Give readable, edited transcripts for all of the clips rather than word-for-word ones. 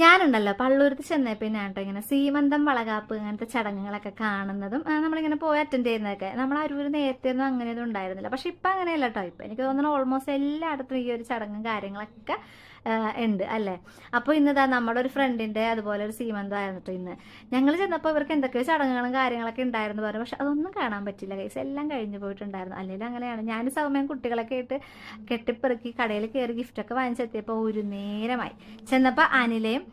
ഞാനുണ്ടല്ലോ പള്ളൂരത്ത് ചെന്നപ്പോൾ ഞാട്ടോ ഇങ്ങനെ സീമന്തം വളകാപ്പ് അങ്ങനത്തെ ചടങ്ങുകളൊക്കെ കാണുന്നതും നമ്മളിങ്ങനെ പോയി അറ്റൻഡ് ചെയ്യുന്നതൊക്കെ. നമ്മൾ അരൂർ നേരത്തെ ഒന്നും അങ്ങനെയൊന്നും ഉണ്ടായിരുന്നില്ല. പക്ഷെ ഇപ്പം അങ്ങനെയല്ല കേട്ടോ. ഇപ്പം എനിക്ക് തോന്നുന്നു ഓൾമോസ്റ്റ് എല്ലായിടത്തും ഈ ഒരു ചടങ്ങും കാര്യങ്ങളൊക്കെ ഉണ്ട് അല്ലേ. അപ്പോൾ ഇന്നതാ നമ്മുടെ ഒരു ഫ്രണ്ടിൻ്റെ അതുപോലെ ഒരു സീമന്തമായിരുന്നു കേട്ടോ ഇന്ന്. ഞങ്ങൾ ചെന്നപ്പോൾ ഇവർക്ക് എന്തൊക്കെയോ ചടങ്ങുകളും കാര്യങ്ങളൊക്കെ ഉണ്ടായിരുന്നു പറഞ്ഞു. പക്ഷെ അതൊന്നും കാണാൻ പറ്റില്ല ഗൈസ്, എല്ലാം കഴിഞ്ഞു പോയിട്ടുണ്ടായിരുന്നു. അല്ലെങ്കിൽ അങ്ങനെയാണ്. ഞാൻ സമയം കുട്ടികളൊക്കെ ആയിട്ട് കെട്ടിപ്പെറുക്കി കടയിൽ കയറി ഗിഫ്റ്റൊക്കെ വാങ്ങിച്ചെത്തിയപ്പോൾ ഒരു നേരമായി. ചെന്നപ്പോൾ അനിലയും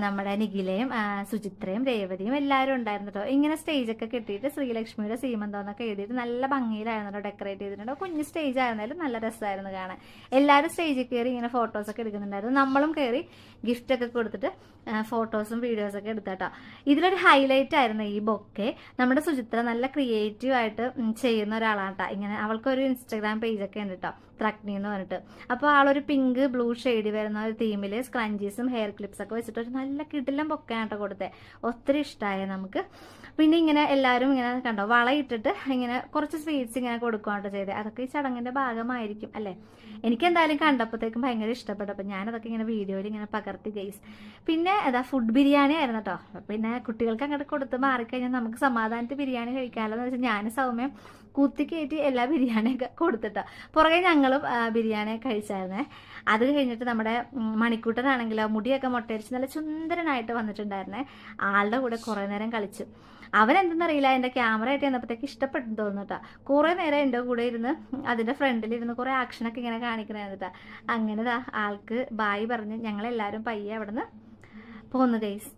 നമ്മുടെ നിഖിലയും സുചിത്രയും രേവതിയും എല്ലാവരും ഉണ്ടായിരുന്നു കേട്ടോ. ഇങ്ങനെ സ്റ്റേജൊക്കെ കെട്ടിയിട്ട് ശ്രീലക്ഷ്മിയുടെ സീമന്തം എന്നൊക്കെ എഴുതിയിട്ട് നല്ല ഭംഗിയിലായിരുന്നു കേട്ടോ ഡെക്കറേറ്റ് ചെയ്തിട്ടുണ്ട്. കുഞ്ഞ് സ്റ്റേജ് ആയിരുന്നാലും നല്ല രസമായിരുന്നു കാണാൻ. എല്ലാവരും സ്റ്റേജിൽ കയറി ഇങ്ങനെ ഫോട്ടോസൊക്കെ എടുക്കുന്നുണ്ടായിരുന്നു. നമ്മളും കയറി ഗിഫ്റ്റൊക്കെ കൊടുത്തിട്ട് ഫോട്ടോസും വീഡിയോസൊക്കെ എടുത്താട്ടോ. ഇതിലൊരു ഹൈലൈറ്റ് ആയിരുന്നു ഈ ബൊക്കെ. നമ്മുടെ സുചിത്ര നല്ല ക്രിയേറ്റീവ് ആയിട്ട് ചെയ്യുന്ന ഒരാളാണ് കേട്ടോ. ഇങ്ങനെ അവൾക്കൊരു ഇൻസ്റ്റാഗ്രാം പേജൊക്കെ ഉണ്ട് കേട്ടോ, ത്രക്നി എന്ന് പറഞ്ഞിട്ട്. അപ്പോൾ ആളൊരു പിങ്ക് ബ്ലൂ ഷെയ്ഡ് വരുന്ന ഒരു തീമിൽ സ്ക്രഞ്ചീസും ഹെയർ ക്ലിപ്സൊക്കെ വെച്ചിട്ട് ഒരു നല്ല കിടിലം ബൊക്കെയാണ് കേട്ടോ കൊടുത്തത്. ഒത്തിരി ഇഷ്ടമായ നമുക്ക്. പിന്നെ ഇങ്ങനെ എല്ലാവരും ഇങ്ങനെ കണ്ടോ വളയിട്ടിട്ട് ഇങ്ങനെ കുറച്ച് സ്വീറ്റ്സ് ഇങ്ങനെ കൊടുക്കുകയാണ് ചെയ്തത്. അതൊക്കെ ഈ ചടങ്ങിൻ്റെ ഭാഗമായിരിക്കും അല്ലേ. എനിക്ക് എന്തായാലും കണ്ടപ്പോഴത്തേക്കും ഭയങ്കര ഇഷ്ടപ്പെട്ടു. അപ്പം ഞാനതൊക്കെ ഇങ്ങനെ വീഡിയോയിൽ ഇങ്ങനെ പകർത്തി ഗൈസ്. പിന്നെ അതാ ഫുഡ് ബിരിയാണി ആയിരുന്നു കേട്ടോ. പിന്നെ കുട്ടികൾക്ക് അങ്ങോട്ട് കൊടുത്ത് മാറിക്കഴിഞ്ഞാൽ നമുക്ക് സമാധാനത്തിൽ ബിരിയാണി കഴിക്കാമല്ലോ എന്ന് വെച്ചാൽ ഞാൻ സൗമ്യം കുത്തിക്കയറ്റി എല്ലാ ബിരിയാണിയൊക്കെ കൊടുത്തിട്ടോ. പുറകെ ഞങ്ങളും ബിരിയാണി കഴിച്ചായിരുന്നേ. അത് കഴിഞ്ഞിട്ട് നമ്മുടെ മണിക്കൂട്ടനാണെങ്കിലോ മുടിയൊക്കെ മുട്ടയടിച്ച് നല്ല സുന്ദരനായിട്ട് വന്നിട്ടുണ്ടായിരുന്നേ. ആളുടെ കൂടെ കുറേ നേരം കളിച്ചു. അവൻ എന്തെന്നറിയില്ല, എൻ്റെ ക്യാമറ ആയിട്ട് ചെന്നപ്പോഴത്തേക്ക് ഇഷ്ടപ്പെട്ടു തോന്നുന്നു കേട്ടോ. കുറേ നേരം എൻ്റെ കൂടെ ഇരുന്ന് അതിൻ്റെ ഫ്രണ്ടിലിരുന്ന് കുറേ ആക്ഷനൊക്കെ ഇങ്ങനെ കാണിക്കണേന്നിട്ടാ. അങ്ങനെ ആൾക്ക് ബായ് പറഞ്ഞ് ഞങ്ങളെല്ലാവരും പയ്യെ അവിടെ നിന്ന് പോന്നു ഗൈസ്.